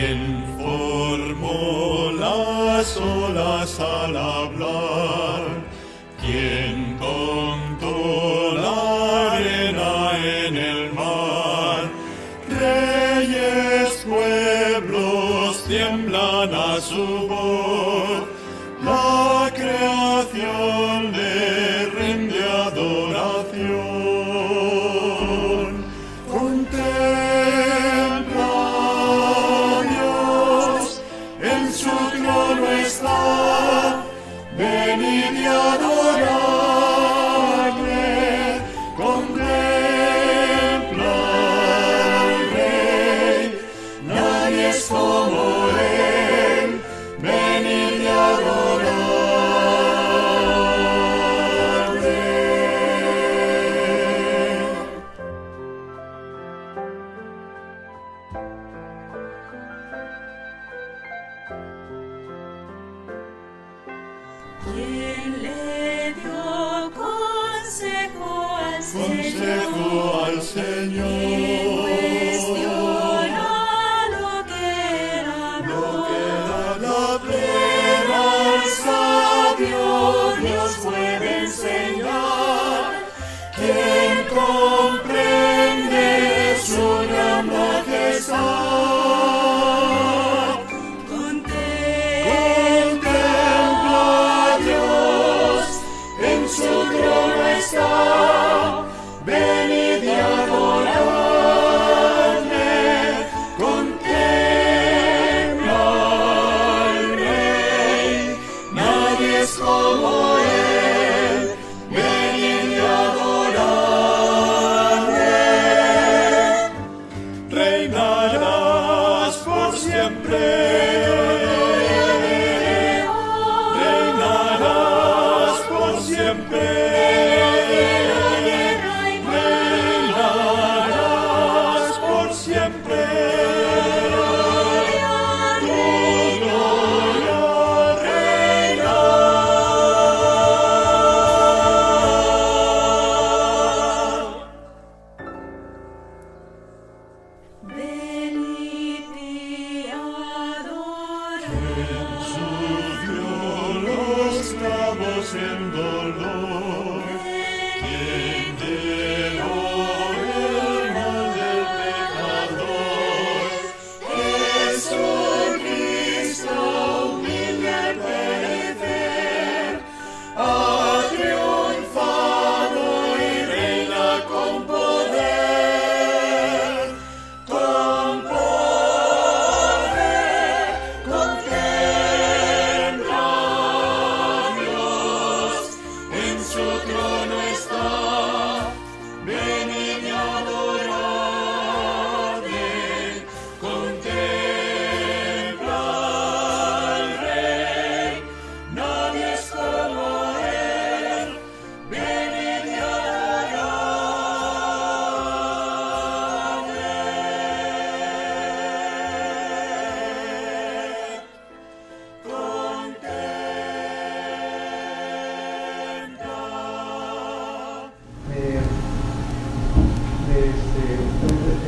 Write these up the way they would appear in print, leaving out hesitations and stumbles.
quien formó las olas al hablar, quien contó la arena en el mar. Reyes, pueblos tiemblan a su voz, la creación le rinde adoración. Contempla a Dios, en su trono está, venid y adoradle. Contempla al Rey, nadie es como él, venid y adoradle. ¿Quién le dio consejo al Consejo al Señor, cuestiona lo que lo que habló? da la Pero al sabio Dios puede enseñar, quien comprende su gran majestad. Contempla a Dios, en su trono está, venid y adoradle. Contempla al Rey, nadie es como él, venid y adoradle. Reinarás por siempre, reinarás por siempre, reinarás por siempre. Tu gloria reinará. Venid y adorad. Sufrió los clavos en dolor, quien llevó el mal del pecador. Jesucristo, humilde al perecer, ha triunfado y reina con poder. Con poder, contempla a Dios, en su trono está, venid y adoradle. Contempla al Rey, nadie es como él, venid y adoradle.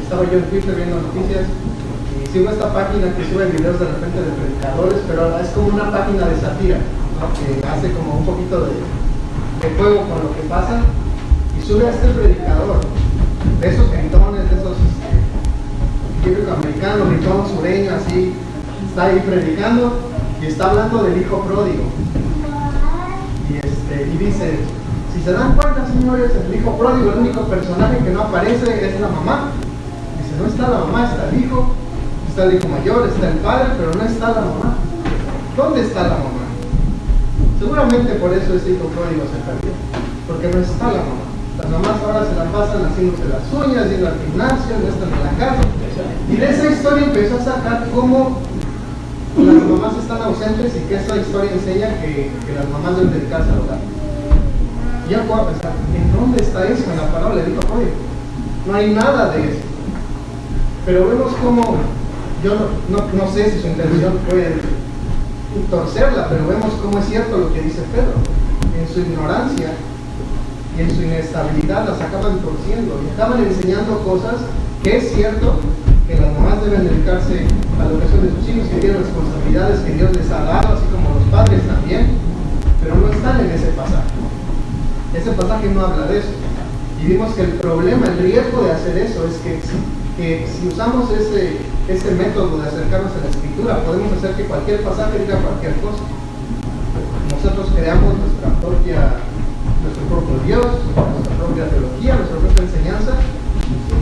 Estaba yo en Twitter viendo noticias y sigo esta página que sube videos de repente de predicadores, pero es como una página de sátira, ¿no? Que hace como un poquito de juego con lo que pasa y sube a este predicador de esos gritones, de esos típicos americanos, gritón sureño, así, está ahí predicando y está hablando del hijo pródigo y dice: si se dan cuenta, señores, el hijo pródigo, el único personaje que no aparece es la mamá. Dice: no está la mamá, está el hijo mayor, está el padre, pero no está la mamá. ¿Dónde está la mamá? Seguramente por eso ese hijo pródigo se perdió, porque no está la mamá. Las mamás ahora se la pasan haciéndose las uñas, yendo al gimnasio, no están en la casa. Y de esa historia empezó a sacar cómo las mamás están ausentes y que esa historia enseña que las mamás deben dedicarse al hogar. Y ya puedo pensar, ¿en dónde está eso en la palabra del hijo pródigo? No hay nada de eso. Pero vemos cómo, yo no sé si su intención fue torcerla, pero vemos cómo es cierto lo que dice Pedro. En su ignorancia y en su inestabilidad las acaban torciendo y acaban enseñando cosas que es cierto, que las mamás deben dedicarse a la educación de sus hijos, que tienen responsabilidades que Dios les ha dado, así como los padres también, pero no están en ese pasaje. Ese pasaje no habla de eso. Y vimos que el problema, el riesgo de hacer eso es que si usamos ese método de acercarnos a la Escritura, podemos hacer que cualquier pasaje diga cualquier cosa. Nosotros creamos nuestro propio Dios, nuestra propia teología, nuestra propia enseñanza,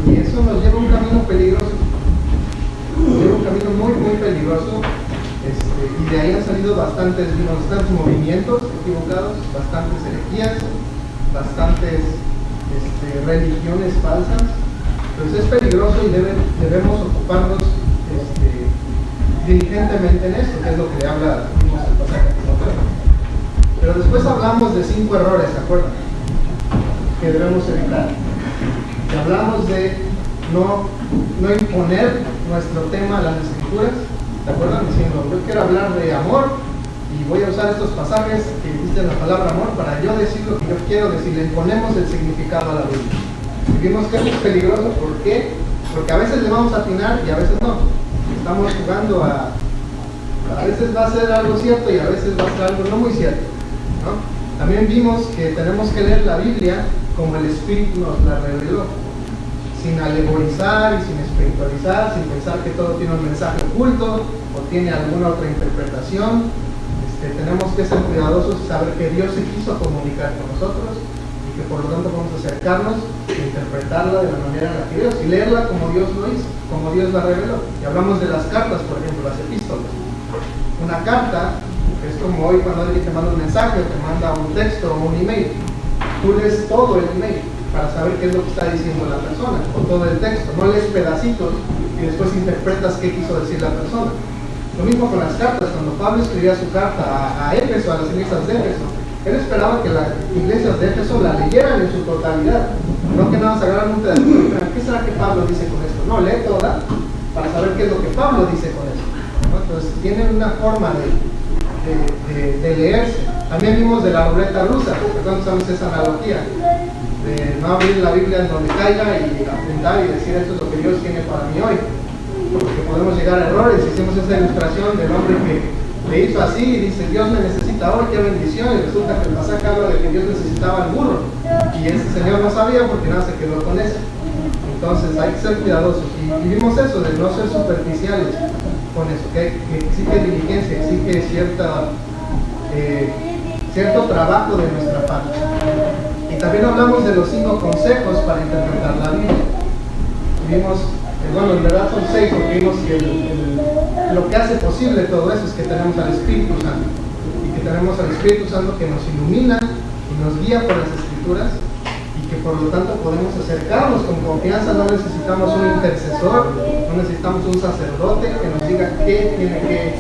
y eso nos lleva a un camino peligroso. Nos lleva a un camino muy, muy peligroso. Y de ahí han salido bastantes movimientos equivocados, bastantes herejías, bastantes religiones falsas. Entonces es peligroso y debemos ocuparnos diligentemente en esto, que es lo que le habla el pasaje de Timoteo. Pero después hablamos de 5 errores, ¿se acuerdan? Que debemos evitar. Y hablamos de no imponer nuestro tema a las Escrituras, ¿se acuerdan? Diciendo, yo quiero hablar de amor y voy a usar estos pasajes que dicen la palabra amor para yo decir lo que yo quiero decir. Le imponemos el significado a la Biblia. Y vimos que eso es peligroso. ¿Por qué? Porque a veces le vamos a atinar y a veces no. Estamos jugando a veces va a ser algo cierto y a veces va a ser algo no muy cierto, ¿no? También vimos que tenemos que leer la Biblia como el Espíritu nos la reveló, sin alegorizar y sin espiritualizar, sin pensar que todo tiene un mensaje oculto o tiene alguna otra interpretación. Tenemos que ser cuidadosos y saber que Dios se quiso comunicar con nosotros y que por lo tanto vamos a acercarnos e interpretarla de la manera en la que Dios, y leerla como Dios lo hizo, como Dios la reveló. Y hablamos de las cartas, por ejemplo, las epístolas. Una carta es como hoy cuando alguien te manda un mensaje o te manda un texto o un email. Tú lees todo el email para saber qué es lo que está diciendo la persona, o todo el texto. No lees pedacitos y después interpretas qué quiso decir la persona. Lo mismo con las cartas. Cuando Pablo escribía su carta a Éfeso, a las iglesias de Éfeso, él esperaba que las iglesias de Éfeso la leyeran en su totalidad, no que nada más agarraran un pedacito y dijeran, ¿qué será que Pablo dice con esto? No, lee toda para saber qué es lo que Pablo dice con esto, ¿no? Entonces tienen una forma de leerse. También vimos de la ruleta rusa, perdón, usamos esa analogía de no abrir la Biblia en donde caiga y apuntar y decir esto es lo que Dios tiene para mí hoy, porque podemos llegar a errores. Hicimos esa ilustración del hombre que le hizo así y dice, Dios me necesita hoy, qué bendición, y resulta que el pasaje habla de que Dios necesitaba al burro y ese señor no sabía porque nada se quedó con eso. Entonces hay que ser cuidadosos y vimos eso de no ser superficiales con eso, que exige diligencia, exige cierto trabajo de nuestra parte. Y también hablamos de los 5 consejos para interpretar la Biblia. Vimos, bueno, en verdad son 6, porque vimos que lo que hace posible todo eso es que tenemos al Espíritu Santo, y que tenemos al Espíritu Santo que nos ilumina y nos guía por las Escrituras, y que por lo tanto podemos acercarnos con confianza. No necesitamos un intercesor, no necesitamos un sacerdote que nos diga qué tiene que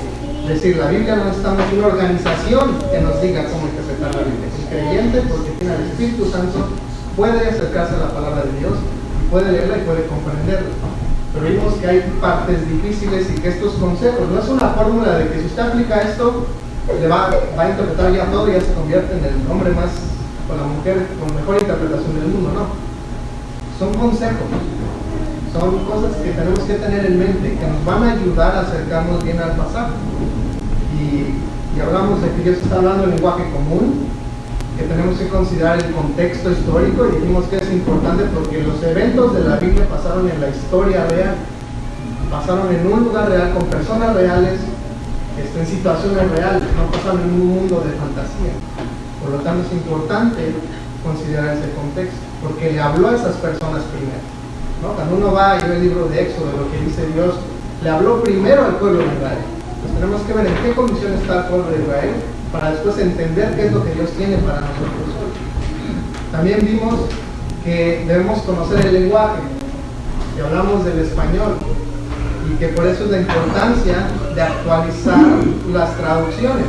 decir la Biblia, no necesitamos una organización que nos diga cómo interpretar la Biblia. El creyente, porque tiene al Espíritu Santo, puede acercarse a la palabra de Dios y puede leerla y puede comprenderla. Pero vimos que hay partes difíciles y que estos consejos no es una fórmula de que si usted aplica esto le va a interpretar ya todo y ya se convierte en el hombre más, o la mujer con mejor interpretación del mundo. No, son consejos, son cosas que tenemos que tener en mente, que nos van a ayudar a acercarnos bien al pasaje. Y hablamos de que Dios está hablando en lenguaje común, que tenemos que considerar el contexto histórico, y dijimos que es importante porque los eventos de la Biblia pasaron en la historia real, pasaron en un lugar real con personas reales, en situaciones reales, no pasaron en un mundo de fantasía. Por lo tanto es importante considerar ese contexto, porque le habló a esas personas primero, ¿no? Cuando uno va y ve el libro de Éxodo, lo que dice Dios, le habló primero al pueblo de Israel. Entonces tenemos que ver en qué condición está el pueblo de Israel para después entender qué es lo que Dios tiene para nosotros hoy. También vimos que debemos conocer el lenguaje, que hablamos del español, y que por eso es la importancia de actualizar las traducciones,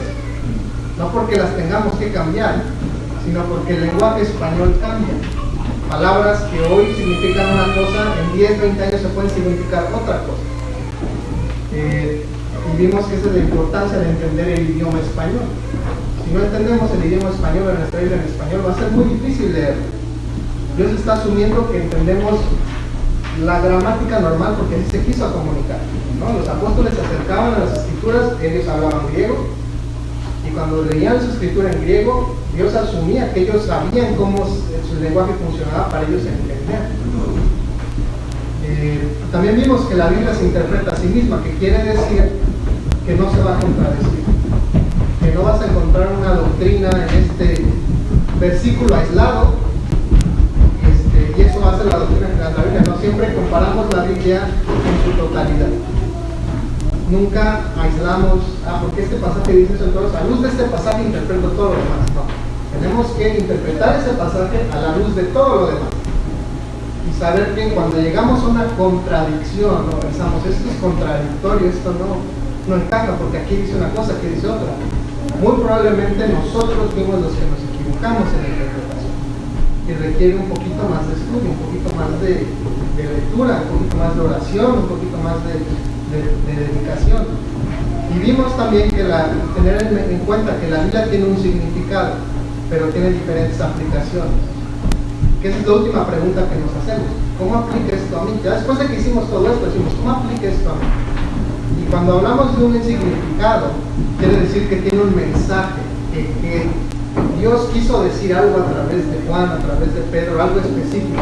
no porque las tengamos que cambiar, sino porque el lenguaje español cambia. Palabras que hoy significan una cosa, en 10, 20 años se pueden significar otra cosa. Y vimos que esa es la importancia de entender el idioma español. Si no entendemos el idioma español en nuestra Biblia en español, va a ser muy difícil leerlo. Dios está asumiendo que entendemos la gramática normal porque así se quiso comunicar, ¿no? Los apóstoles se acercaban a las escrituras, ellos hablaban griego, y cuando leían su escritura en griego, Dios asumía que ellos sabían cómo su lenguaje funcionaba para ellos entender. También vimos que la Biblia se interpreta a sí misma, que quiere decir que no se va a contradecir, que no vas a encontrar una doctrina en este versículo aislado, y eso va a ser la doctrina de la Biblia. No siempre comparamos la Biblia en su totalidad. Nunca aislamos, porque este pasaje dice eso, entonces a luz de este pasaje interpreto todo lo demás. No, tenemos que interpretar ese pasaje a la luz de todo lo demás. Y saber que cuando llegamos a una contradicción, no pensamos, esto es contradictorio, esto no encaja, porque aquí dice una cosa, aquí dice otra. Muy probablemente nosotros fuimos los que nos equivocamos en la interpretación. Y requiere un poquito más de estudio, un poquito más de lectura, un poquito más de oración, un poquito más de dedicación. Y vimos también que tener en cuenta que la Biblia tiene un significado, pero tiene diferentes aplicaciones. Que esa es la última pregunta que nos hacemos. ¿Cómo aplica esto a mí? Ya después de que hicimos todo esto, decimos, ¿cómo aplica esto a mí? Y cuando hablamos de un significado, quiere decir que tiene un mensaje, que Dios quiso decir algo a través de Juan, a través de Pedro, algo específico.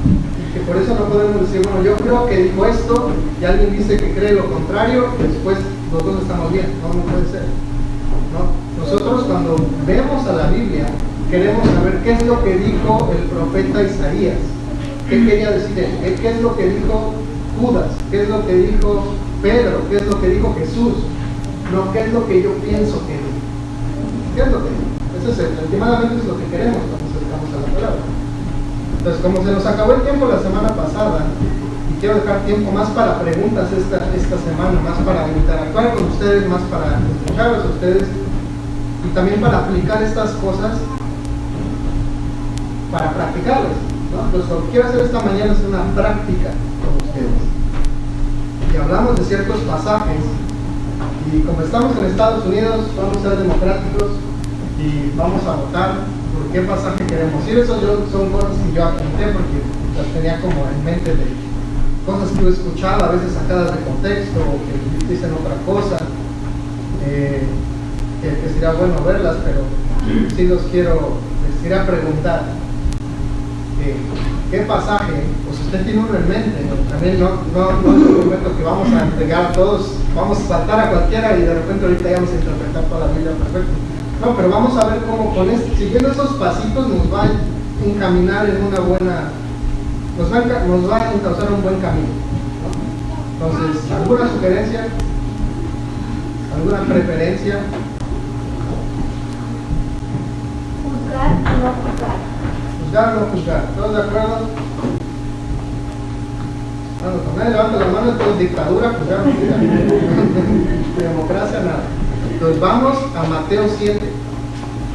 Y que por eso no podemos decir, bueno, yo creo que dijo esto, y alguien dice que cree lo contrario, y después los dos estamos bien. No puede ser. ¿No? Nosotros cuando vemos a la Biblia, queremos saber qué es lo que dijo el profeta Isaías. ¿Qué quería decir él? ¿Qué es lo que dijo Judas? ¿Qué es lo que dijo Pedro? ¿Qué es lo que dijo Jesús? No, ¿qué es lo que yo pienso que dijo? ¿Qué es lo que dijo? Eso es últimamente es lo que queremos cuando nos acercamos a la palabra. Entonces, como se nos acabó el tiempo la semana pasada, y quiero dejar tiempo más para preguntas esta semana, más para interactuar con ustedes, más para escucharlos a ustedes, y también para aplicar estas cosas, para practicarlas, ¿no? Entonces, lo que quiero hacer esta mañana es una práctica con ustedes. Y hablamos de ciertos pasajes, y como estamos en Estados Unidos, vamos a ser democráticos, y vamos a votar por qué pasaje queremos ir. Eso son cosas que yo apunté porque las tenía como en mente de cosas que he escuchado, a veces sacadas de contexto o que dicen otra cosa, que sería bueno verlas, pero sí les quería preguntar qué pasaje, pues usted tiene uno en mente, ¿no? También no es un momento que vamos a entregar a todos, vamos a saltar a cualquiera y de repente ahorita ya vamos a interpretar toda la Biblia perfecto. No, pero vamos a ver cómo siguiendo esos pasitos nos va a encaminar en una buena, nos va a encauzar un buen camino, ¿no? Entonces, ¿alguna sugerencia? ¿Alguna preferencia? Juzgar o no juzgar. Juzgar o no juzgar. ¿Todos de acuerdo? Bueno, con nadie levanta la mano, esto es dictadura, juzgar o no juzgar. Democracia, nada. Entonces vamos a Mateo 7,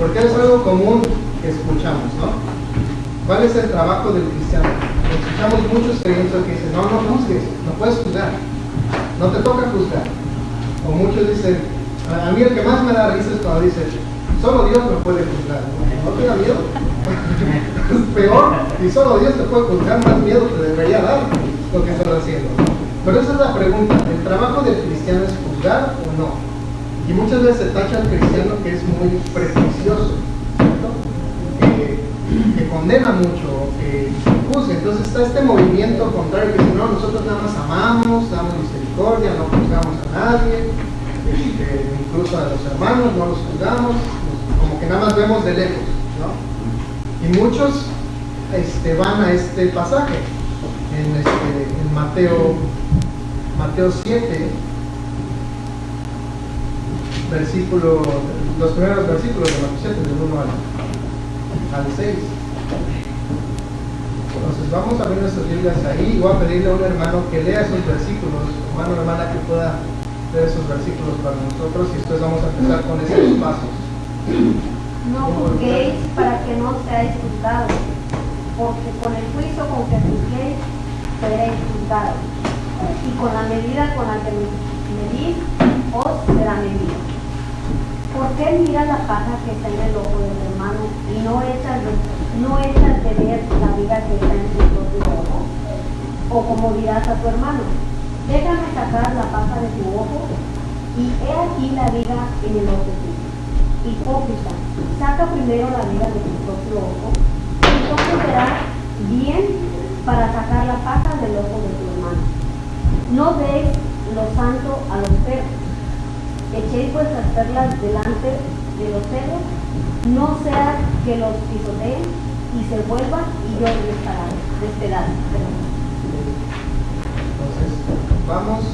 porque es algo común que escuchamos, ¿no? ¿Cuál es el trabajo del cristiano? Escuchamos muchos creyentes que dicen, no juzgues, no puedes juzgar, no te toca juzgar. O muchos dicen, a mí el que más me da risa es cuando dice, solo Dios me puede juzgar. ¿No te da miedo? Es peor, y solo Dios te puede juzgar, más miedo te debería dar lo que estás haciendo. Pero esa es la pregunta, ¿el trabajo del cristiano es juzgar o no? Y muchas veces se tacha al cristiano que es muy prejuicioso, ¿cierto? Que condena mucho, que juzga. Entonces está este movimiento contrario que dice, no, nosotros nada más amamos, damos misericordia, no juzgamos a nadie, incluso a los hermanos no los juzgamos, como que nada más vemos de lejos, ¿no? Y muchos van a este pasaje en Mateo 7, los primeros versículos de Mateo 7, del 1 al 6. Entonces vamos a abrir nuestras Biblias ahí. Voy a pedirle a un hermano que lea esos versículos, hermano o hermana que pueda leer esos versículos para nosotros, y después vamos a empezar con esos pasos. No juzguéis para que no seáis juzgados, porque con el juicio con que juzguéis seréis juzgados, y con la medida con la que medís os será medida. ¿Por qué miras la paja que está en el ojo del hermano y no echas de ver la viga que está en tu propio ojo? O como dirás a tu hermano, déjame sacar la paja de tu ojo, y he aquí la viga en el ojo tuyo. Hipócrita, saca primero la viga de tu propio ojo, y entonces verás bien para sacar la paja del ojo de tu hermano. No deis lo santo a los perros, echéis vuestras perlas delante de los cerdos, no sea que los pisoteen y se vuelvan y yo les pedazo. Entonces, vamos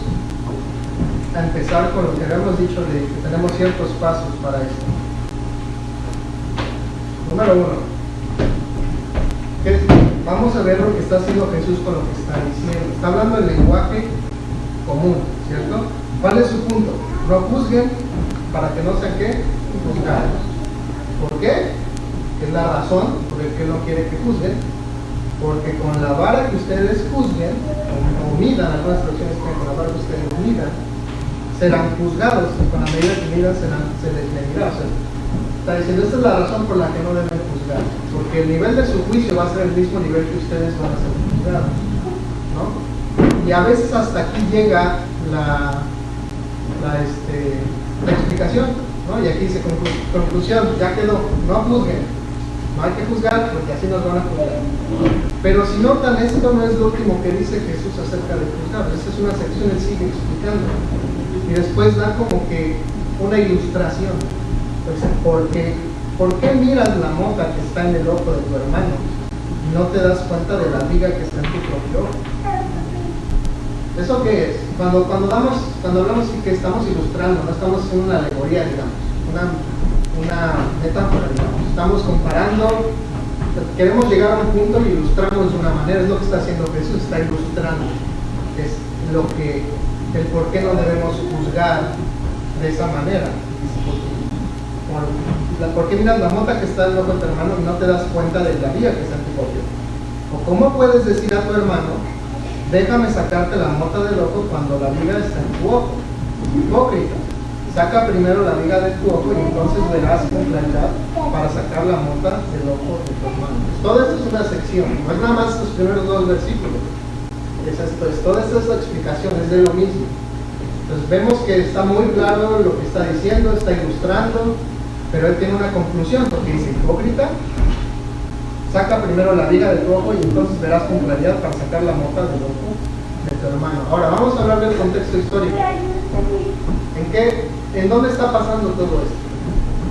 a empezar con lo que habíamos dicho de que tenemos ciertos pasos para esto. Número 1. Vamos a ver lo que está haciendo Jesús con lo que está diciendo. Está hablando el lenguaje común, ¿cierto? ¿Cuál es su punto? No juzguen para que no sean ¿qué? Juzgados. ¿Por qué? Es la razón por la que Él no quiere que juzguen. Porque con la vara que ustedes juzguen, o midan, algunas traducciones que con la vara que ustedes midan, serán juzgados, y con la medida que midan se les medirá. O sea, está diciendo, esta es la razón por la que no deben juzgar, porque el nivel de su juicio va a ser el mismo nivel que ustedes van a ser juzgados, ¿no? Y a veces hasta aquí llega la explicación, ¿no? Y aquí dice conclusión, ya quedó, no juzguen, no hay que juzgar porque así nos van a juzgar. Pero si notan, esto no es lo último que dice Jesús acerca de juzgar. Esta es una sección, él sigue explicando. Y después da como que una ilustración. Entonces, ¿por qué miras la mota que está en el ojo de tu hermano y no te das cuenta de la viga que está en tu propio ojo? ¿Eso qué es? Cuando hablamos y que estamos ilustrando, no estamos haciendo una alegoría, digamos, una metáfora, digamos. Estamos comparando, queremos llegar a un punto y ilustramos de una manera, es lo que está haciendo Jesús, está ilustrando, es el por qué no debemos juzgar de esa manera. ¿Por qué miras la mota que está en el ojo de tu hermano y no te das cuenta de la viga que está en tu propio? ¿O cómo puedes decir a tu hermano, déjame sacarte la mota del ojo cuando la viga está en tu ojo? Hipócrita, saca primero la viga de tu ojo y entonces verás con claridad para sacar la mota del ojo de tu hermano. Todo esto es una sección, no es nada más los primeros 2 versículos. Toda esta es la explicación, es de lo mismo. Entonces vemos que está muy claro lo que está diciendo, está ilustrando, pero él tiene una conclusión porque dice, hipócrita, saca primero la viga de tu ojo y entonces verás con claridad para sacar la mota del ojo de tu hermano. Ahora vamos a hablar del contexto histórico. ¿En dónde está pasando todo esto?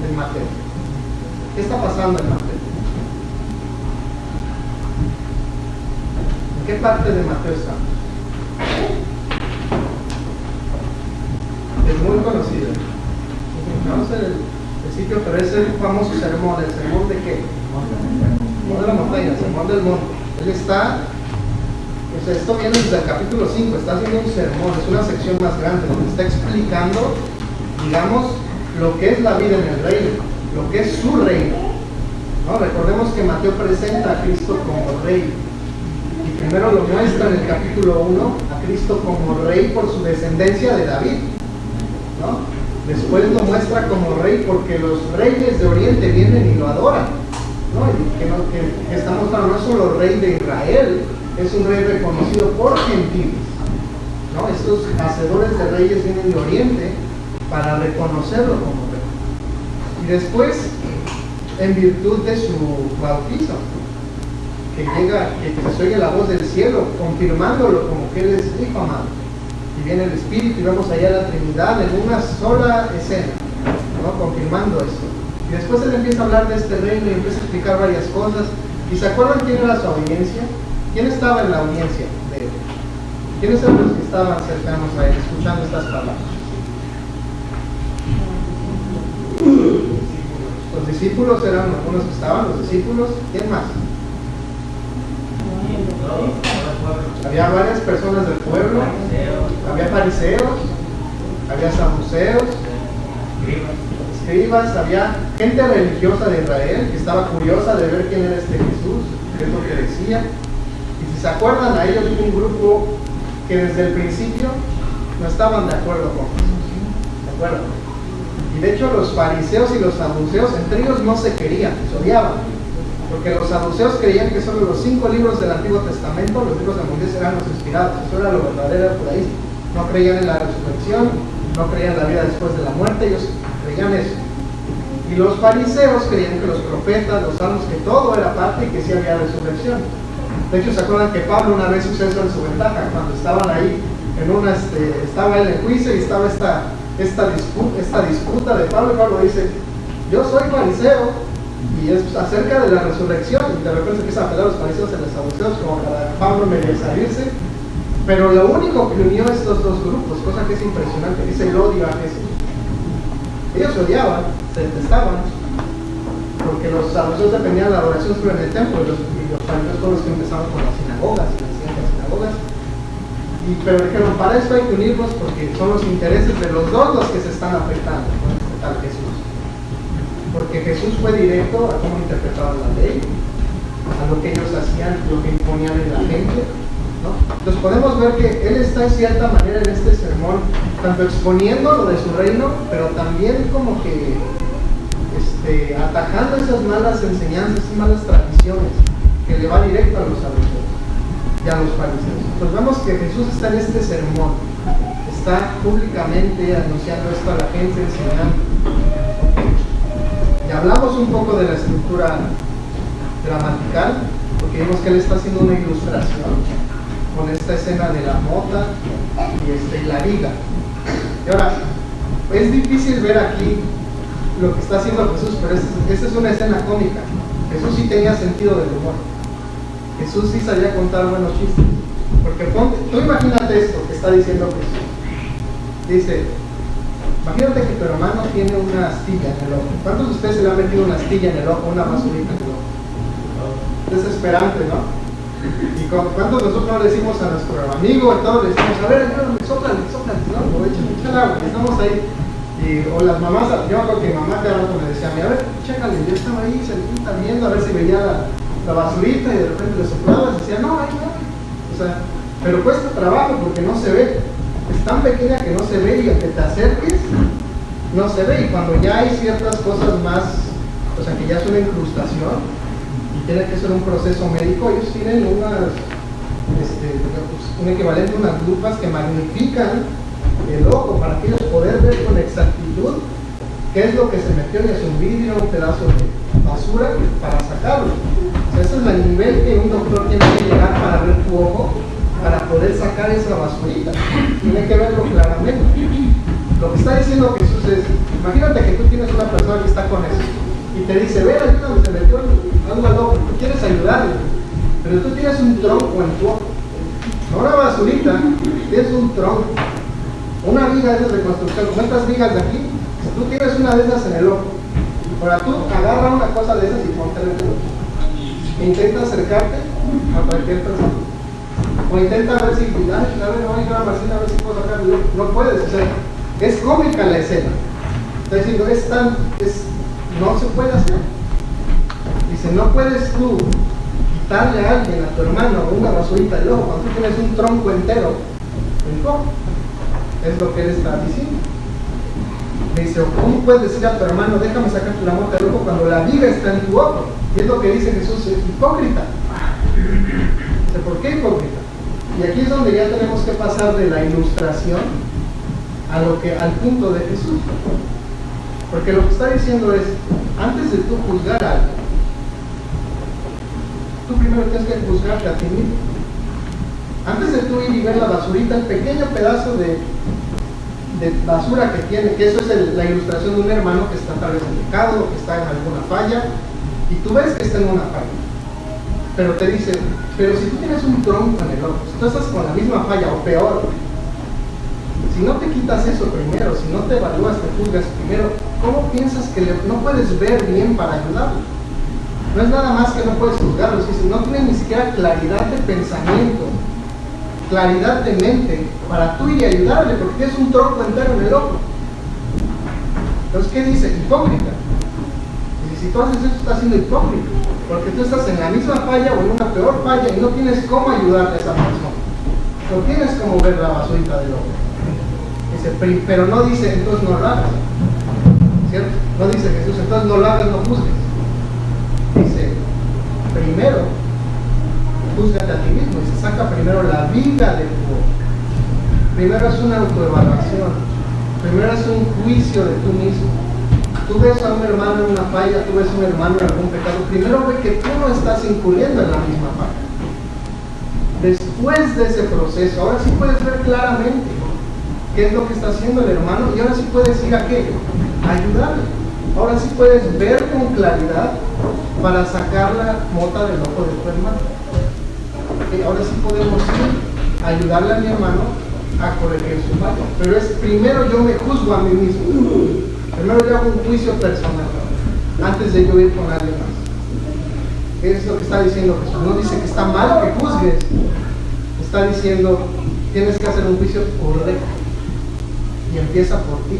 En Mateo. ¿Qué está pasando en Mateo? ¿En qué parte de Mateo estamos? Es muy conocido. Vamos a ver el sitio, pero es el famoso sermón. ¿El sermón de qué? No de la montaña, el sermón del monte. Él está, o sea, esto viene desde el capítulo 5, está haciendo un sermón, es una sección más grande, donde está explicando, digamos, lo que es la vida en el reino, lo que es su reino, ¿no? Recordemos que Mateo presenta a Cristo como rey, y primero lo muestra en el capítulo 1, a Cristo como rey por su descendencia de David, ¿no? Después lo muestra como rey porque los reyes de Oriente vienen y lo adoran, ¿no? Y que está mostrando no es solo rey de Israel, es un rey reconocido por gentiles, ¿no? Estos hacedores de reyes vienen de Oriente para reconocerlo como rey. Y después, en virtud de su bautizo, que se oye la voz del cielo, confirmándolo como que Él es Hijo amado. Y viene el Espíritu y vemos allá la Trinidad en una sola escena, ¿no? Confirmando esto. Y después Él empieza a hablar de este reino y empieza a explicar varias cosas. ¿Y se acuerdan quién era su audiencia? ¿Quién estaba en la audiencia de Él? ¿Quiénes eran los que estaban cercanos a Él, escuchando estas palabras? Los discípulos eran algunos que estaban, los discípulos. ¿Quién más? Había varias personas del pueblo, había fariseos, había saduceos, escribas, había gente religiosa de Israel que estaba curiosa de ver quién era este Jesús, qué es lo que decía. Y si se acuerdan, a ellos hubo un grupo que desde el principio no estaban de acuerdo con Jesús, ¿de acuerdo? Y de hecho los fariseos y los saduceos entre ellos no se querían, se odiaban. Porque los saduceos creían que solo los 5 libros del Antiguo Testamento, los libros de Moisés, eran los inspirados. Eso era lo verdadero judaísmo. No creían en la resurrección, no creían en la vida después de la muerte, ellos creían eso. Y los fariseos creían que los profetas, los salmos, que todo era parte y que sí había resurrección. De hecho, ¿se acuerdan que Pablo una vez usó eso en su ventaja? Cuando estaban ahí, estaba él en juicio y estaba esta disputa de Pablo, y Pablo dice, yo soy fariseo, y es acerca de la resurrección, y de repente se empiezan a pelear los fariseos y los saduceos, como para Pablo medio salirse, pero lo único que unió a estos dos grupos, cosa que es impresionante, dice el odio a Jesús. Ellos odiaban, se detestaban, porque los saduceos dependían de la adoración solo en el templo, y los fariseos fueron los que empezaron con las sinagogas, y las sinagogas. Pero dijeron, para esto hay que unirnos porque son los intereses de los dos los que se están afectando con este tal Jesús. Porque Jesús fue directo a cómo interpretaban la ley, a lo que ellos hacían, lo que imponían en la gente, ¿no? Entonces podemos ver que Él está en cierta manera en este sermón, tanto exponiendo lo de su reino, pero también como que atajando esas malas enseñanzas, esas malas tradiciones, que le va directo a los saduceos y a los fariseos. Entonces vemos que Jesús está en este sermón, está públicamente anunciando esto a la gente, enseñando. Y hablamos un poco de la estructura gramatical, porque vimos que él está haciendo una ilustración con esta escena de la mota y la viga. Y ahora, es difícil ver aquí lo que está haciendo Jesús, pero esta es una escena cómica. Jesús sí tenía sentido del humor. Jesús sí sabía contar buenos chistes. Porque tú imagínate esto que está diciendo Jesús. Dice, imagínate que tu hermano tiene una astilla en el ojo. ¿Cuántos de ustedes se le han metido una astilla en el ojo, una basurita en el ojo? Desesperante, ¿no? Y ¿cuántos de nosotros le decimos a nuestro amigo, a todos le decimos, a ver, ayúdame, sóplale, ¿no? O échale agua, y estamos ahí. O las mamás, yo me acuerdo que mi mamá cada rato me decía, a ver, chécale, yo estaba ahí cerquita viendo a ver si veía la basurita y de repente le soplaba y decía, no, ahí no. O sea, pero cuesta trabajo porque no se ve. Es tan pequeña que no se ve y aunque te acerques, no se ve. Y cuando ya hay ciertas cosas más, o sea, que ya es una incrustación y tiene que ser un proceso médico, ellos tienen un equivalente a unas lupas que magnifican el ojo para que ellos poder ver con exactitud qué es lo que se metió, y es un vidrio, un pedazo de basura para sacarlo. O sea, ese es el nivel que un doctor tiene que llegar para ver tu ojo, para poder sacar esa basurita. Tiene que verlo claramente. Lo que está diciendo Jesús es, imagínate que tú tienes una persona que está con eso y te dice, ve, ayúdame, se metió algo al ojo, tú quieres ayudarle, pero tú tienes un tronco en tu ojo, no una basurita, tienes un tronco, una viga de esas de construcción, como estas vigas de aquí. Tú tienes una de esas en el ojo, ahora tú agarra una cosa de esas y ponte en el ojo. Intenta acercarte a cualquier persona, o intenta ver si, a ver si puedo sacarlo. No puedes, o sea, es cómica la escena. Está diciendo, no se puede hacer. Dice, no puedes tú quitarle a alguien, a tu hermano, una basurita del ojo, cuando tú tienes un tronco entero en tu ojo. Es lo que él está diciendo. Dice, ¿cómo puedes decir a tu hermano, déjame sacarte la mota del ojo cuando la viga está en tu ojo? Y es lo que dice Jesús, es hipócrita. Dice, ¿por qué hipócrita? Y aquí es donde ya tenemos que pasar de la ilustración al punto de Jesús. Porque lo que está diciendo es, antes de tú juzgar a alguien, tú primero tienes que juzgarte a ti mismo. Antes de tú ir y ver la basurita, el pequeño pedazo de basura que tiene, que eso es la ilustración de un hermano que está tal vez en pecado, que está en alguna falla, y tú ves que está en una falla, pero te dice, pero si tú tienes un tronco en el ojo, si tú estás con la misma falla o peor, si no te quitas eso primero, si no te evalúas, te juzgas primero, ¿cómo piensas que no puedes ver bien para ayudarlo? No es nada más que no puedes juzgarlo, si no tienes ni siquiera claridad de pensamiento, claridad de mente para tú ir y ayudarle, porque tienes un tronco entero en el ojo. Entonces, ¿qué dice? Hipócrita. Y si tú haces eso, estás siendo hipócrita, porque tú estás en la misma falla o en una peor falla y no tienes cómo ayudarle a esa persona. No tienes cómo ver la basurita del ojo. Dice, pero no dice, entonces no lo hagas. ¿Cierto? No dice Jesús, entonces no lo hagas, no juzgues. Dice, primero, júzgate a ti mismo y se saca primero la viga de tu boca. Primero es una autoevaluación, primero es un juicio de tú mismo. Tú ves a un hermano en una falla, tú ves a un hermano en algún pecado, primero ve que tú no estás incurriendo en la misma falla. Después de ese proceso, ahora sí puedes ver claramente qué es lo que está haciendo el hermano y ahora sí puedes ir a qué, a ayudarle. Ahora sí puedes ver con claridad para sacar la mota del ojo de tu hermano. Y ahora sí podemos ir a ayudarle a mi hermano a corregir su falla. Pero es primero yo me juzgo a mí mismo. Primero yo hago un juicio personal antes de yo ir con alguien más. ¿Qué es lo que está diciendo Jesús? No dice que está mal que juzgues. Está diciendo, tienes que hacer un juicio correcto. Y empieza por ti.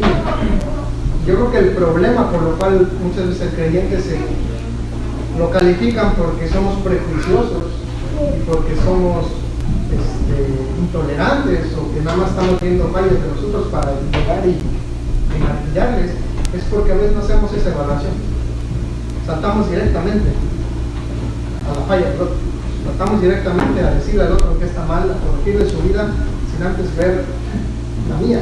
Yo creo que el problema por lo cual muchas veces el creyente lo califican porque somos prejuiciosos y porque somos intolerantes o que nada más estamos viendo fallas de nosotros para llegar y martillarles, es porque a veces no hacemos esa evaluación. Saltamos directamente a la falla del otro. Saltamos directamente a decirle al otro que está mal, a corregirle su vida sin antes ver la mía,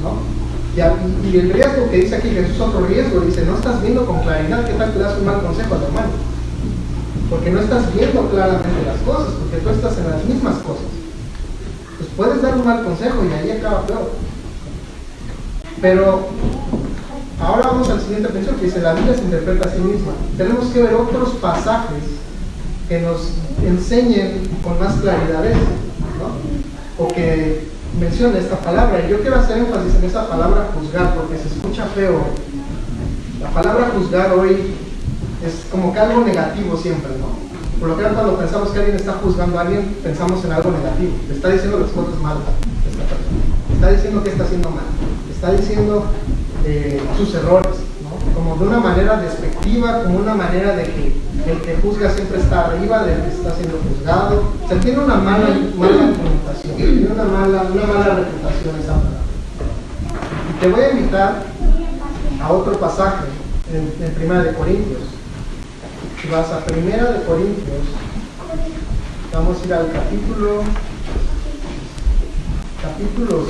¿no? Y el riesgo que dice aquí Jesús, otro riesgo, dice, no estás viendo con claridad, ¿qué tal te das un mal consejo a tu hermano? Porque no estás viendo claramente las cosas, porque tú estás en las mismas cosas. Pues puedes dar un mal consejo y ahí acaba peor. Pero ahora vamos al siguiente principio que dice, la Biblia se interpreta a sí misma. Tenemos que ver otros pasajes que nos enseñen con más claridad esto, ¿no? O que menciona esta palabra, y yo quiero hacer énfasis en esa palabra juzgar porque se escucha feo. La palabra juzgar hoy es como que algo negativo siempre, ¿no? Por lo que cuando pensamos que alguien está juzgando a alguien, pensamos en algo negativo. Le está diciendo las cosas malas a esta persona, le está diciendo que está haciendo mal, le está diciendo sus errores, ¿no? Como de una manera despectiva, como una manera de que el que juzga siempre está arriba del que está siendo juzgado. O sea, tiene una mala connotación, tiene una mala reputación esa palabra. Y te voy a invitar a otro pasaje en 1 de Corintios. Si vas a 1 de Corintios, vamos a ir al capítulos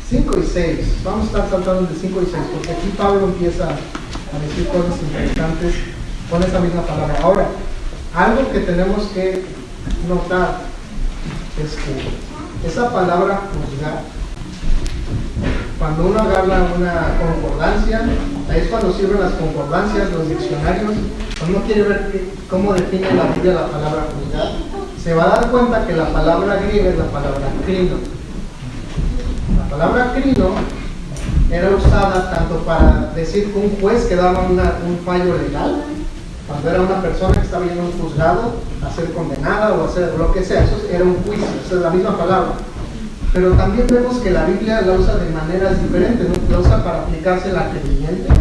5 y 6. Vamos a estar saltando de 5 y 6, porque aquí Pablo empieza a decir cosas interesantes con esa misma palabra. Ahora, algo que tenemos que notar es que esa palabra juzgar, cuando uno agarra una concordancia, ahí es cuando sirven las concordancias, los diccionarios. Cuando uno quiere ver cómo define la Biblia la palabra juzgar, se va a dar cuenta que la palabra griega es la palabra crino. La palabra crino era usada tanto para decir que un juez que daba un fallo legal, cuando era una persona que estaba yendo a un juzgado a ser condenada o a hacer lo que sea, eso era un juicio, esa es la misma palabra. Pero también vemos que la Biblia la usa de maneras diferentes, ¿no? La usa para aplicársela a creyentes,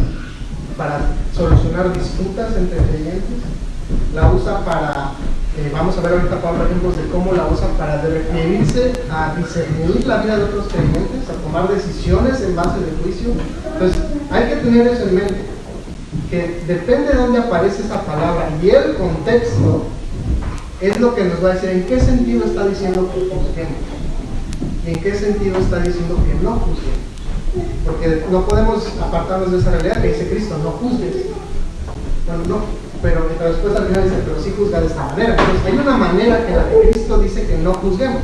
para solucionar disputas entre creyentes, la usa para, vamos a ver ahorita Pablo ejemplos de cómo la usa para referirse a discernir la vida de otros creyentes, a tomar decisiones en base de juicio. Entonces hay que tener eso en mente, que depende de dónde aparece esa palabra y el contexto es lo que nos va a decir en qué sentido está diciendo que juzguemos y en qué sentido está diciendo que no juzguemos, porque no podemos apartarnos de esa realidad que dice Cristo, no juzgues. Bueno, no, pero después al final dice, pero sí juzga de esta manera. Entonces hay una manera que la que Cristo dice que no juzguemos.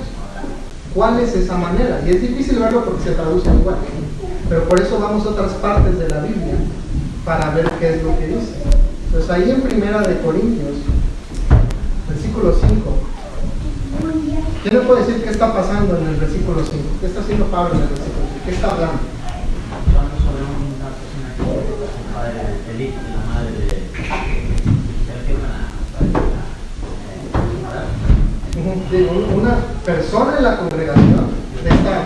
¿Cuál es esa manera? Y es difícil verlo porque se traduce igual, pero por eso vamos a otras partes de la Biblia para ver qué es lo que dice. Entonces ahí en 1 de Corintios, versículo 5, ¿quién me puede decir qué está pasando en el versículo 5? ¿Qué está haciendo Pablo en el versículo 5? ¿Qué está hablando? Hablando sobre una persona que es el padre de Felipe y la madre de una persona en la congregación de esta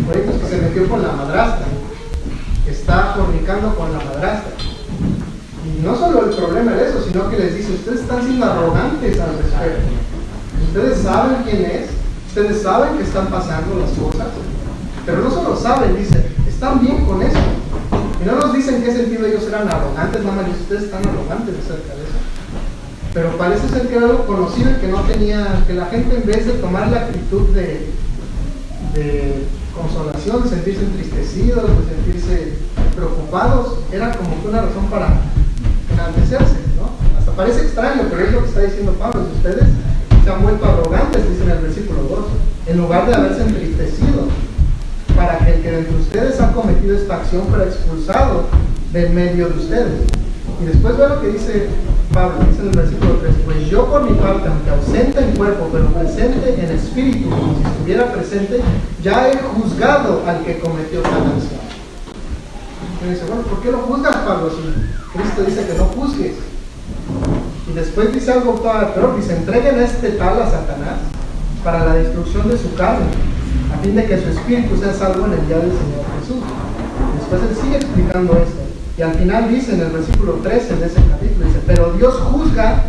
Corintios que se metió con la madrastra, está fornicando con la madrastra. Y no solo el problema es eso, sino que les dice, ustedes están siendo arrogantes al respecto. Ustedes saben quién es, ustedes saben que están pasando las cosas, pero no solo saben, dice, están bien con eso. Y no nos dicen en qué sentido ellos eran arrogantes, nada más ustedes están arrogantes acerca de eso. pero parece ser que era algo conocido y que no tenía, que la gente en vez de tomar la actitud de consolación, de sentirse entristecidos, de sentirse preocupados, era como que una razón para enaltecerse, ¿no? Hasta parece extraño, pero es lo que está diciendo Pablo. Si ustedes se han vuelto arrogantes, dice en el versículo 2, en lugar de haberse entristecido, para que el que de entre ustedes ha cometido esta acción fuera expulsado del medio de ustedes. Y después ve lo que dice Pablo, dice en el versículo 3, pues yo por mi parte, aunque ausente en cuerpo, pero presente en espíritu, como si estuviera presente, ya he juzgado al que cometió tal acción. Y dice, bueno, ¿por qué lo juzgas, Pablo? Si Cristo dice que no juzgues. Y después dice algo todavía peor, dice, entreguen este tal a Satanás para la destrucción de su carne, a fin de que su espíritu sea salvo en el día del Señor Jesús. Y después él sigue explicando esto. Y al final dice en el versículo 13 de ese capítulo, dice, pero Dios juzga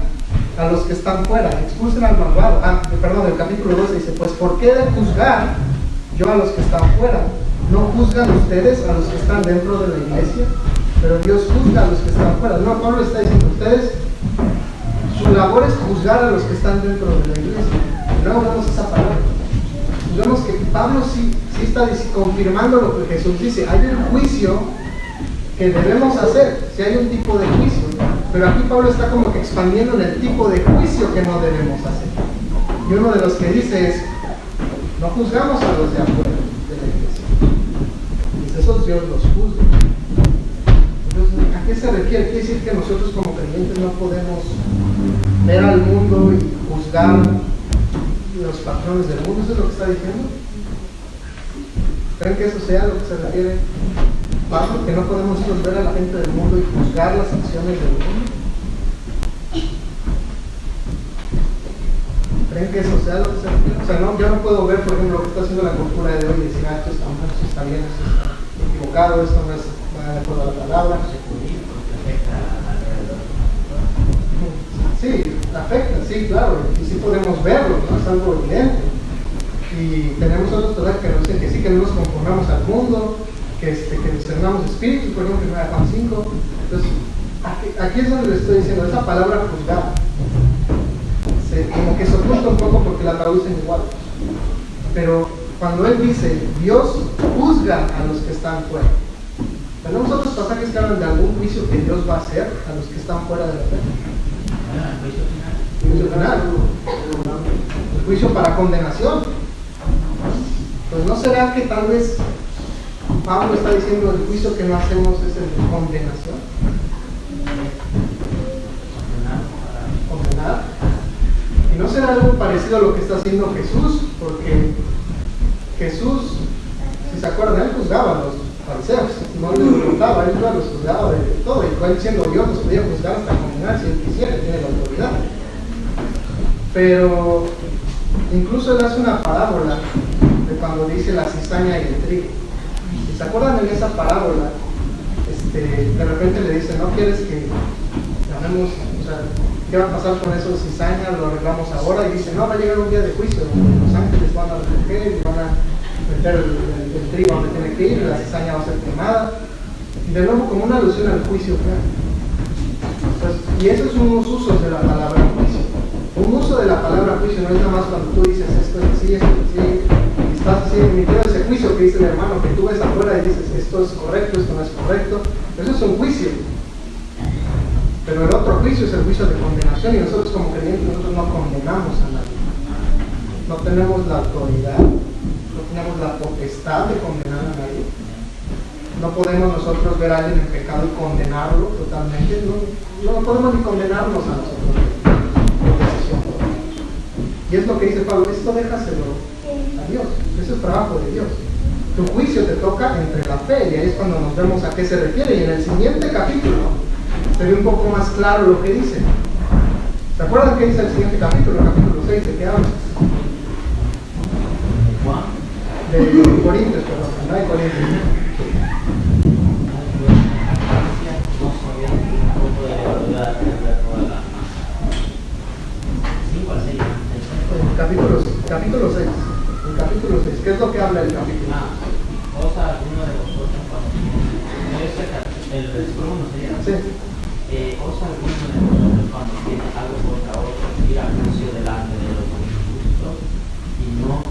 a los que están fuera, expulsen al malvado. Perdón, el capítulo 12 dice, pues ¿por qué de juzgar yo a los que están fuera? ¿No juzgan ustedes a los que están dentro de la iglesia? Pero Dios juzga a los que están fuera. No, Pablo está diciendo, ustedes, su labor es juzgar a los que están dentro de la iglesia. Y luego vemos esa palabra. Vemos que Pablo sí está confirmando lo que Jesús dice. Hay un juicio que debemos hacer, si hay un tipo de juicio, pero aquí Pablo está como que expandiendo en el tipo de juicio que no debemos hacer. Y uno de los que dice es, no juzgamos a los de afuera de la iglesia. Dice, esos Dios los juzga. Entonces, ¿a qué se refiere? Quiere decir que nosotros como creyentes no podemos ver al mundo y juzgar los patrones del mundo. ¿Eso es lo que está diciendo? ¿Creen que eso sea lo que se refiere Pablo? Que no podemos nosotros ver a la gente del mundo y juzgar las acciones del mundo. ¿Creen que eso sea lo que se refiere? O sea, no, yo no puedo ver, por ejemplo, lo que está haciendo la cultura de hoy y decir, esto está mal, esto está bien, esto está equivocado, esto no es de acuerdo a la palabra. Sí, afecta, sí, claro, y sí podemos verlo, ¿no? Es algo evidente. Y tenemos otros todavía que nos dicen que sí, que no nos conformamos al mundo, que discernamos espíritus, por ejemplo, en Juan 5. Entonces, aquí es donde le estoy diciendo, esa palabra juzgar, como que se oculta un poco porque la traducen igual. Pero cuando él dice, Dios juzga a los que están fuera, tenemos otros pasajes que hablan de algún juicio que Dios va a hacer a los que están fuera de la fe. El juicio final. El juicio para condenación. Pues no será que tal vez Pablo está diciendo el juicio que no hacemos es el de condenación. Condenar. Y no será algo parecido a lo que está haciendo Jesús, porque Jesús, si se acuerdan, él juzgaba a los fariseos, no les preguntaba, él los juzgaba de todo, y él siendo Dios los podía juzgar hasta condenar si él quisiera, tiene la autoridad. Pero incluso él hace una parábola de cuando dice la cizaña y el trigo. ¿Se acuerdan en esa parábola? De repente le dice, ¿no quieres que llamemos, o sea, qué va a pasar con esos cizañas? Lo arreglamos ahora. Y dice, no, va a llegar un día de juicio donde los ángeles van a recoger y van a meter el trigo donde tiene que ir, y la cizaña va a ser quemada. Y de nuevo, como una alusión al juicio final. Pues, y esos son unos usos de la palabra juicio. Un uso de la palabra juicio no es nada más cuando tú dices esto es así, esto es así, y estás así emitiendo ese juicio que dice el hermano, que tú ves afuera y dices esto es correcto, esto no es correcto. Eso es un juicio. Pero el otro juicio es el juicio de condenación, y nosotros como creyentes nosotros no condenamos a nadie. No tenemos la autoridad, no tenemos la potestad de condenar a nadie. No podemos nosotros ver a alguien en pecado y condenarlo totalmente. No podemos ni condenarnos a nosotros. Y es lo que dice Pablo, esto déjaselo a Dios, eso es trabajo de Dios. Tu juicio te toca entre la fe, y ahí es cuando nos vemos a qué se refiere. Y en el siguiente capítulo se ve un poco más claro lo que dice. ¿Se acuerdan qué dice el siguiente capítulo? El capítulo 6, ¿de qué habla? De Corintios, perdón, no de Corintios. Capítulo 6. El capítulo 6. ¿Qué es lo que habla el capítulo 6? Cosa alguno de vosotros cuando el versículo 1 sería. Sí. ¿Osa alguno de nosotros cuando tiene algo contra otro ir a juicio delante de los justos y no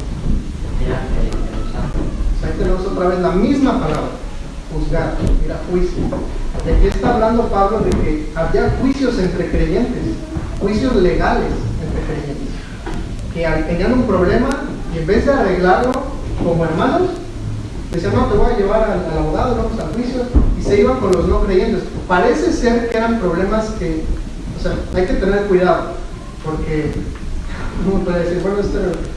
delante de los santos? Ahí tenemos otra vez la misma palabra, juzgar, ir a juicio. ¿De qué está hablando Pablo? De que había juicios entre creyentes, juicios legales entre creyentes, que tenían un problema y en vez de arreglarlo como hermanos, decían, no, te voy a llevar al abogado, vamos al juicio, y se iban con los no creyentes. Parece ser que eran problemas que, o sea, hay que tener cuidado, porque uno puede decir, bueno,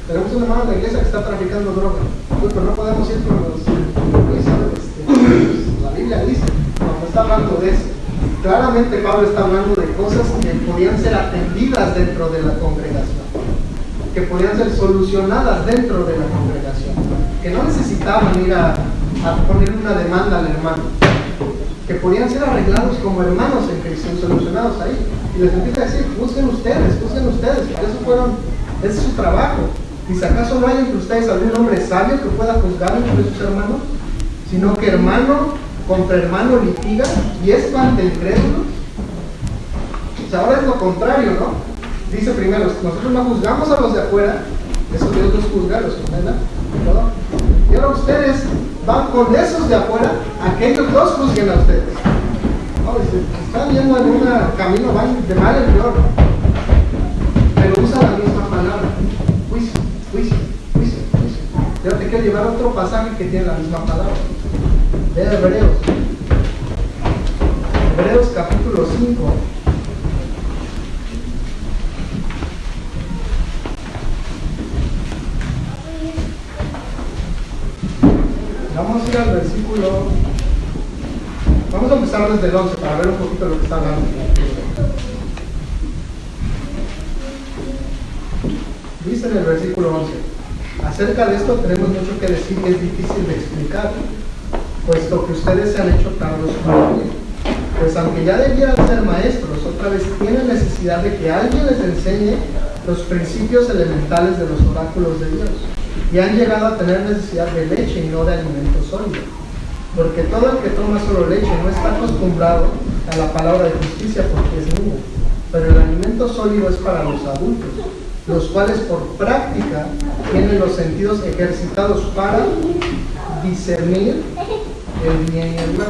tenemos un hermano en la iglesia que está traficando droga, pero no podemos ir con los la Biblia dice, no está hablando de eso. Claramente Pablo está hablando de cosas que podían ser atendidas dentro de la congregación, que podían ser solucionadas dentro de la congregación, que no necesitaban ir a poner una demanda al hermano, que podían ser arreglados como hermanos en Cristo, solucionados ahí. Y les empieza a decir, busquen ustedes, para ese es su trabajo. Y si acaso no hay entre ustedes algún hombre sabio que pueda juzgar entre sus hermanos, sino que hermano contra hermano litiga y es ante incrédulos. O sea, ahora es lo contrario, ¿no? Dice primero, nosotros no juzgamos a los de afuera, eso Dios los juzga, los condena, ¿no? Y ahora ustedes van con esos de afuera, a que ellos los juzguen a ustedes. No, están yendo en un camino, van de mal en peor, pero usa la misma palabra, juicio, juicio, juicio, juicio. Yo te quiero llevar a otro pasaje que tiene la misma palabra. De Hebreos capítulo 5. Vamos a ir al versículo. Vamos a empezar desde el 11 para ver un poquito lo que está hablando. Dice en el versículo 11: acerca de esto tenemos mucho que decir y es difícil de explicar, puesto que ustedes se han hecho tardos para oír. Pues aunque ya debieran ser maestros, otra vez tienen necesidad de que alguien les enseñe los principios elementales de los oráculos de Dios. Y han llegado a tener necesidad de leche y no de alimento sólido. Porque todo el que toma solo leche no está acostumbrado a la palabra de justicia porque es niño. Pero el alimento sólido es para los adultos, los cuales por práctica tienen los sentidos ejercitados para discernir el bien y el mal.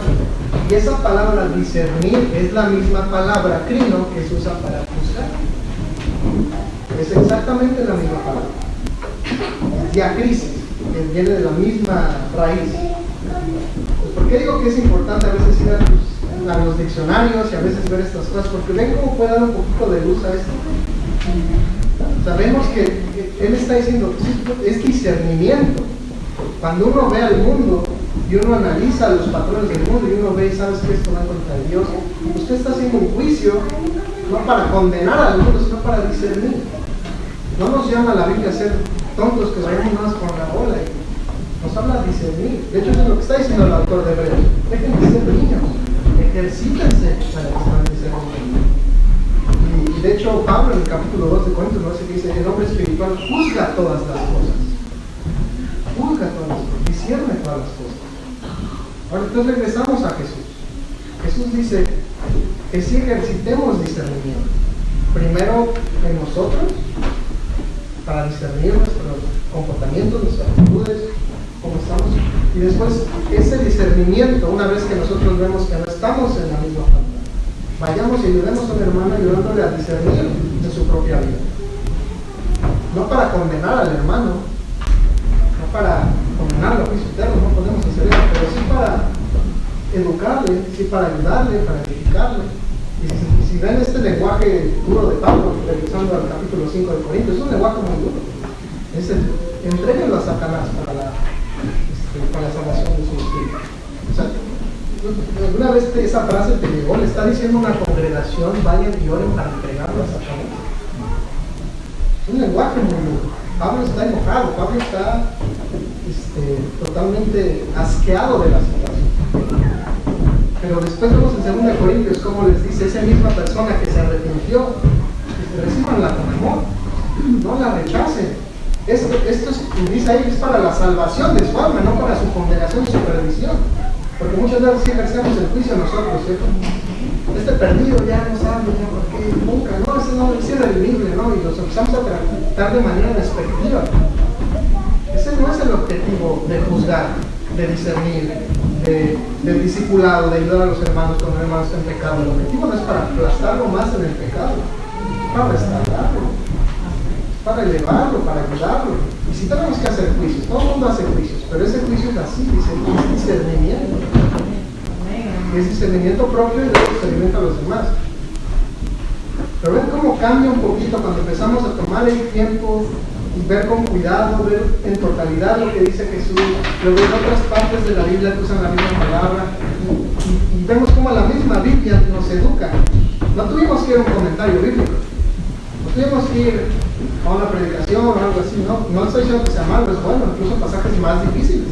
Y esa palabra discernir es la misma palabra crino que se usa para juzgar. Es exactamente la misma palabra. Diacrisis, que viene de la misma raíz. Pues, ¿por qué digo que es importante a veces ir a los diccionarios y a veces ver estas cosas? Porque ven cómo puede dar un poquito de luz a esto. Sabemos que él está diciendo que es discernimiento. Cuando uno ve al mundo y uno analiza los patrones del mundo y uno ve y sabes que esto va contra Dios, usted está haciendo un juicio no para condenar al mundo, sino para discernir. No nos llama la Biblia a ser tontos que vayamos más con la bola, nos habla de discernir. De hecho, eso es lo que está diciendo el autor de Hebreos. Dejen de ser niños, ejercítense para que estén discerniendo. Y de hecho, Pablo en el capítulo 2 de Corintios nos dice que el hombre espiritual juzga todas las cosas. Juzga todas las cosas, discierne todas las cosas. Ahora entonces regresamos a Jesús. Jesús dice que si ejercitemos discernimiento, primero en nosotros, para discernir nuestros comportamientos, nuestras actitudes, cómo estamos, y después ese discernimiento, una vez que nosotros vemos que no estamos en la misma falta, vayamos y ayudemos a un hermano ayudándole a discernir en su propia vida. No para condenar al hermano, no para condenarlo a juicio eterno, no podemos hacer eso, pero sí para educarle, sí para ayudarle, para edificarle. Y si ven este lenguaje duro de Pablo, regresando al capítulo 5 de Corintios, es un lenguaje muy duro. Es el, entréguenlo a Satanás para la salvación de su espíritu. O sea, alguna vez esa frase te llegó, le está diciendo a una congregación, vayan y oren para entregarlo a Satanás. Es un lenguaje muy duro. Pablo está enojado, Pablo está totalmente asqueado de la situación. Pero después vemos en 2 Corintios cómo les dice esa misma persona que se arrepintió, recíbanla con amor, no la rechacen. Esto dice ahí, es para la salvación de su alma, no para su condenación y su perdición. Porque muchas veces sí ejercemos el juicio nosotros, ¿cierto? este perdido ya no sabe, ya por qué, nunca, no, ese no es irredimible, ¿no? Y los empezamos a tratar de manera despectiva. Ese no es el objetivo de juzgar, de discernir, de discipulado, de ayudar a los hermanos cuando los hermanos están en pecado. El objetivo no es para aplastarlo más en el pecado, es para restaurarlo, es para elevarlo, para ayudarlo. Y si tenemos que hacer juicios, todo el mundo hace juicios, pero ese juicio es así, es discernimiento. Y es discernimiento propio y luego discernimiento a los demás. Pero ven cómo cambia un poquito cuando empezamos a tomar el tiempo y ver con cuidado, ver en totalidad lo que dice Jesús, luego en otras partes de la Biblia que usan la misma palabra, y vemos cómo la misma Biblia nos educa. No tuvimos que ir a un comentario bíblico, no tuvimos que ir a una predicación o algo así, no estoy diciendo que sea malo, es bueno, incluso pasajes más difíciles.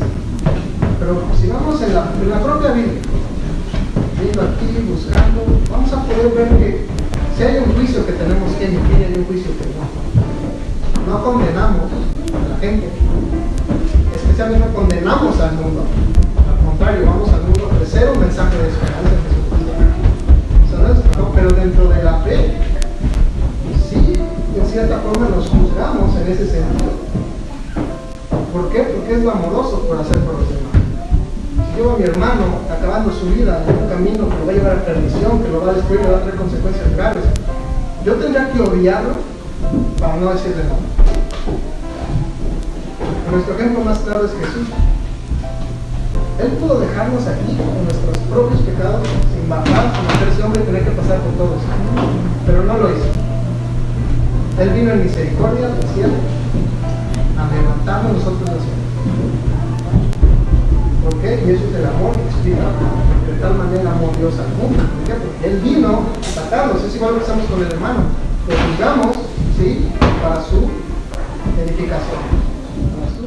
Pero si vamos en la propia Biblia, viendo aquí, buscando, vamos a poder ver que si hay un juicio que tenemos que emitir, hay un juicio que no condenamos a la gente, especialmente no condenamos al mundo, al contrario, vamos al mundo a ofrecer un mensaje de esperanza en Jesucristo. No, pero dentro de la fe, sí, en cierta forma nos juzgamos en ese sentido. ¿Por qué? Porque es lo amoroso por hacer por los demás. Si yo a mi hermano acabando su vida en un camino que lo va a llevar a perdición, que lo va a destruir, que va a traer consecuencias graves, yo tendría que odiarlo para no decirle nada. Nuestro ejemplo más claro es Jesús. Él pudo dejarnos aquí con nuestros propios pecados, sin bajar, sin hacerse hombre y tener que pasar por todo eso. Pero no lo hizo. Él vino en misericordia del cielo a levantarnos nosotros del cielo. ¿Por qué? Y eso es el amor que explica de tal manera amó Dios al mundo. ¿Por qué? Porque Él vino a sacarnos. Es igual que estamos con el hermano. Lo juzgamos, ¿sí? Para su edificación. Para su